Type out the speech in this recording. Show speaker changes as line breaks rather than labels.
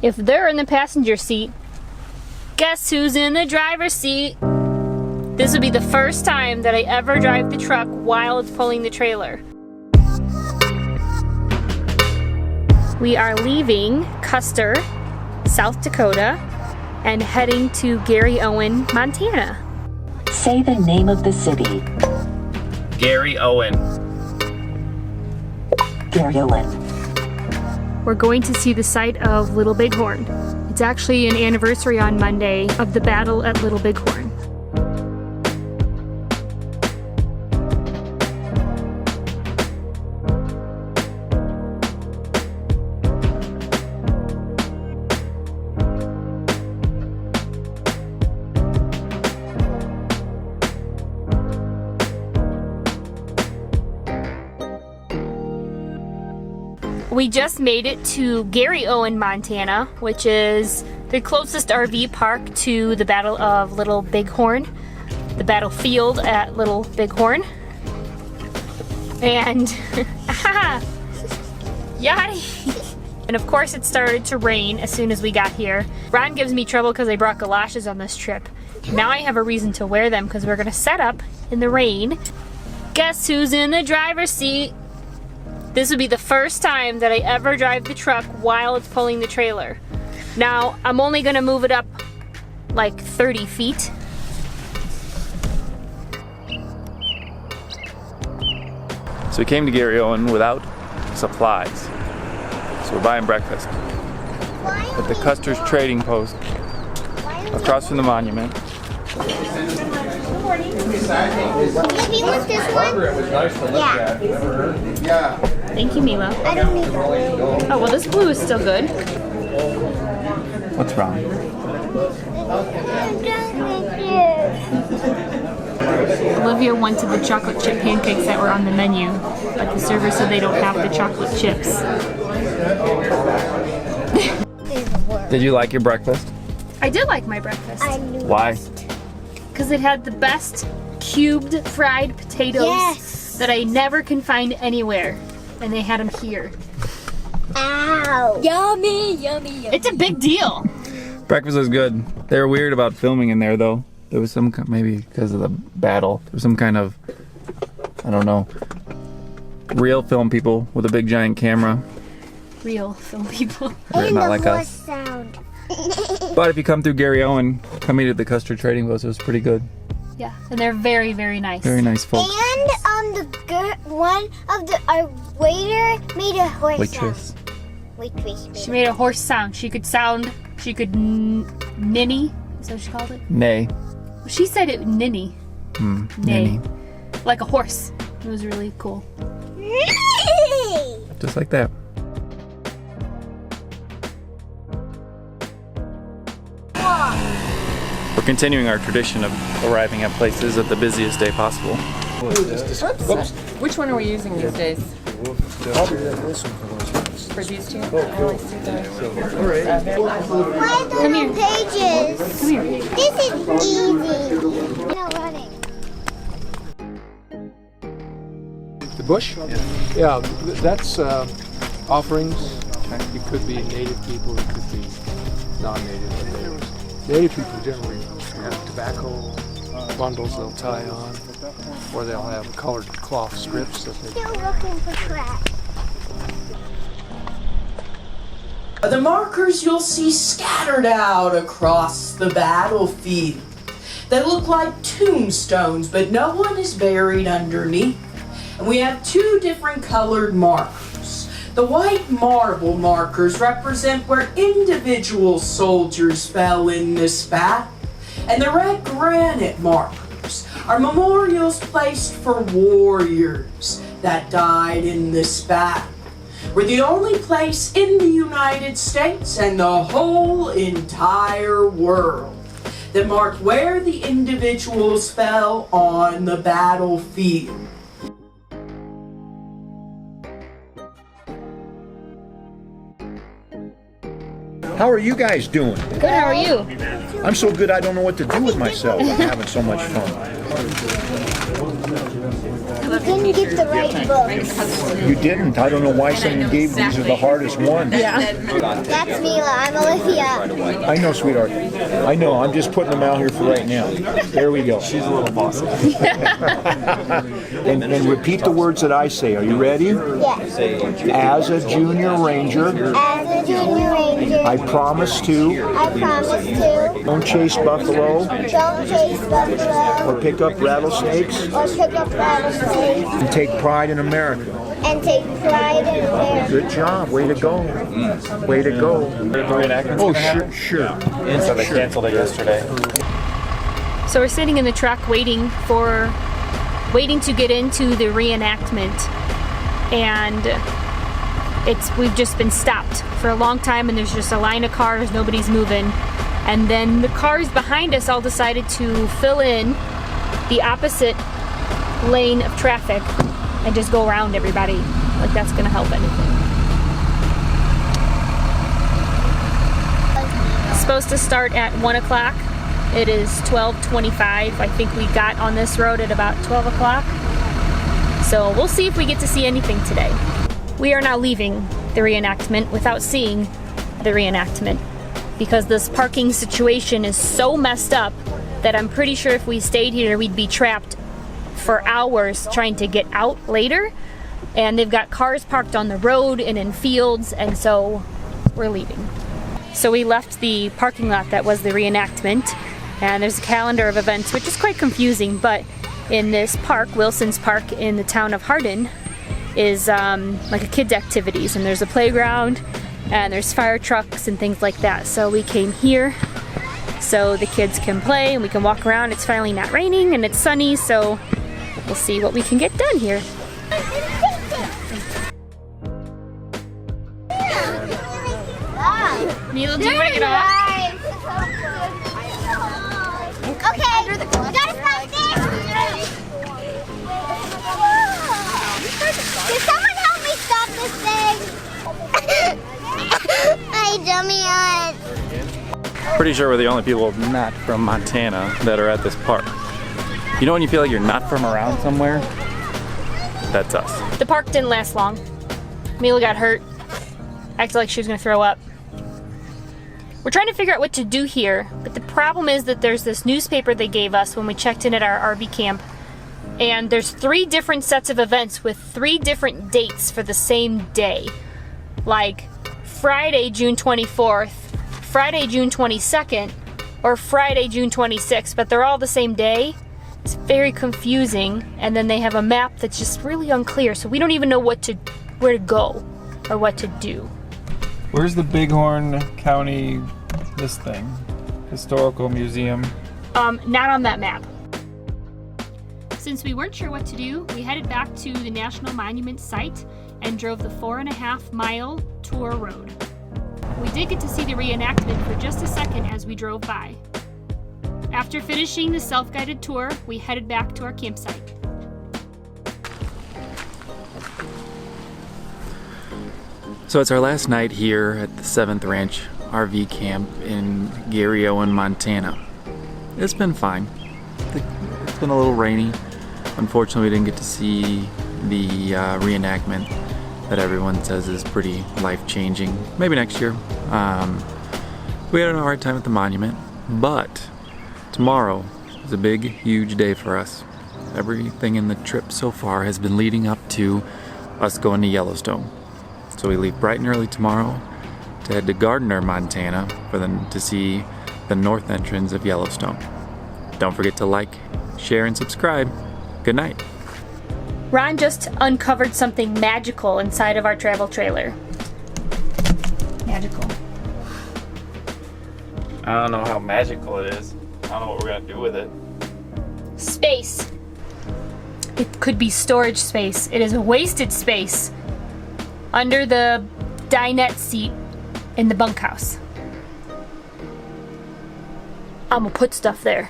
If they're in the passenger seat, guess who's in the driver's seat? This will be the first time that I ever drive the truck while it's pulling the trailer. We are leaving Custer, South Dakota, and heading to Garryowen, Montana.
Say the name of the city.
Garryowen.
Garryowen.
We're going to see the site of Little Bighorn. It's actually an anniversary on Monday of the battle at Little Bighorn. We just made it to Garryowen, Montana, which is the closest RV park to the Battle of Little Bighorn, the battlefield at Little Bighorn. And, yachty! And of course it started to rain as soon as we got here. Ron gives me trouble because I brought galoshes on this trip. Now I have a reason to wear them because we're gonna set up in the rain. Guess who's in the driver's seat? This will be the first time that I ever drive the truck while it's pulling the trailer. Now, I'm only gonna move it up like 30 feet.
So we came to Garryowen without supplies. So we're buying breakfast at the Custer's Trading Post across from the monument.
Maybe you want this one? Yeah.
Thank you, Mila.
I don't need blue.
Oh, well, this blue is still good.
What's wrong?
Olivia wanted the chocolate chip pancakes that were on the menu, but the server said they don't have the chocolate chips.
Did you like your breakfast?
I did like my breakfast.
Why?
Because it had the best cubed fried potatoes that I never can find anywhere. And they had them here.
Ow. Yummy, yummy, yummy.
It's a big deal.
Breakfast was good. They were weird about filming in there though. There was some, maybe because of the battle, there was some kind of, I don't know, real film people with a big giant camera.
Real film people.
And
not
the
like
horse
us.
sound.
But if you come through Garryowen, come eat at the Custer Trading Post. It was pretty good.
Yeah, and they're very, very nice.
Very nice folks.
And one of our waiter made a horse
Waitress.
sound. Waitress.
She made a horse sound. She could ninny. Is that what she called it?
Nay.
She said it ninny. Nay.
Ninny.
Like a horse. It was really cool.
Just like that. We're continuing our tradition of arriving at places at the busiest day possible.
Which one are we using these days? For these two?
Why are there pages?
Come here.
This is easy. No running.
The bush? Yeah, that's offerings. It could be native people, it could be non-native. Native people generally have tobacco bundles they'll tie on, or they'll have colored cloth strips that they
Still looking for crap.
The markers you'll see scattered out across the battlefield. They look like tombstones, but no one is buried underneath. And we have two different colored markers. The white marble markers represent where individual soldiers fell in this battle, and the red granite markers are memorials placed for warriors that died in this battle. We're the only place in the United States and the whole entire world that marked where the individuals fell on the battlefield.
How are you guys doing?
Good, how are you?
I'm so good I don't know what to do with myself. I'm having so much fun.
You didn't get the right books.
You didn't? I don't know why someone gave these are the hardest ones.
That's Mila. I'm Olivia.
I know, sweetheart. I know. I'm just putting them out here for right now. There we go. She's a little bossy. and repeat the words that I say. Are you ready?
Yes.
As a junior ranger,
As a junior ranger,
I promise to
I promise to
don't chase buffalo
don't chase buffalo
or pick up rattlesnakes
or pick up rattlesnakes
and take pride in America.
and take pride in America.
Good job. Way to go. Way to go.
The reenactment's
Oh,
gonna happen?
sure.
So they canceled it yesterday.
So we're sitting in the truck waiting to get into the reenactment, and we've just been stopped for a long time, and there's just a line of cars, nobody's moving, and then the cars behind us all decided to fill in the opposite lane of traffic and just go around everybody, like that's gonna help anything. It's supposed to start at 1 o'clock. It is 12:25. I think we got on this road at about 12 o'clock. So we'll see if we get to see anything today. We are now leaving the reenactment without seeing the reenactment because this parking situation is so messed up that I'm pretty sure if we stayed here we'd be trapped for hours trying to get out later. And they've got cars parked on the road and in fields, and so we're leaving. So we left the parking lot that was the reenactment, and there's a calendar of events, which is quite confusing, but in this park, Wilson's Park in the town of Hardin, is like a kids' activities, and there's a playground, and there's fire trucks and things like that. So we came here so the kids can play and we can walk around. It's finally not raining and it's sunny, so we'll see what we can get done here. Mila, do you want to get off?
Okay, we gotta stop this. Can someone help me stop this thing? Hi, dummy aunt.
Pretty sure we're the only people not from Montana that are at this park. You know when you feel like you're not from around somewhere? That's us.
The park didn't last long. Mila got hurt. Acted like she was gonna throw up. We're trying to figure out what to do here, but the problem is that there's this newspaper they gave us when we checked in at our RV camp, and there's 3 different sets of events with 3 different dates for the same day. Like Friday, June 24th, Friday, June 22nd, or Friday, June 26th, but they're all the same day. It's very confusing, and then they have a map that's just really unclear, so we don't even know where to go or what to do.
Where's the Bighorn County, this thing? Historical Museum?
Not on that map. Since we weren't sure what to do, we headed back to the National Monument site and drove the 4.5-mile tour road. We did get to see the reenactment for just a second as we drove by. After finishing the self-guided tour, we headed back to our campsite.
So it's our last night here at the 7th Ranch RV camp in Garryowen, Montana. It's been fine. It's been a little rainy. Unfortunately, we didn't get to see the reenactment that everyone says is pretty life-changing. Maybe next year. We had an alright time at the monument, but tomorrow is a big, huge day for us. Everything in the trip so far has been leading up to us going to Yellowstone. So we leave bright and early tomorrow to head to Gardner, Montana to see the north entrance of Yellowstone. Don't forget to like, share, and subscribe. Good night.
Ron just uncovered something magical inside of our travel trailer. Magical.
I don't know how magical it is. I don't know what we're gonna do with it.
Space. It could be storage space. It is a wasted space under the dinette seat in the bunkhouse. I'm gonna put stuff there.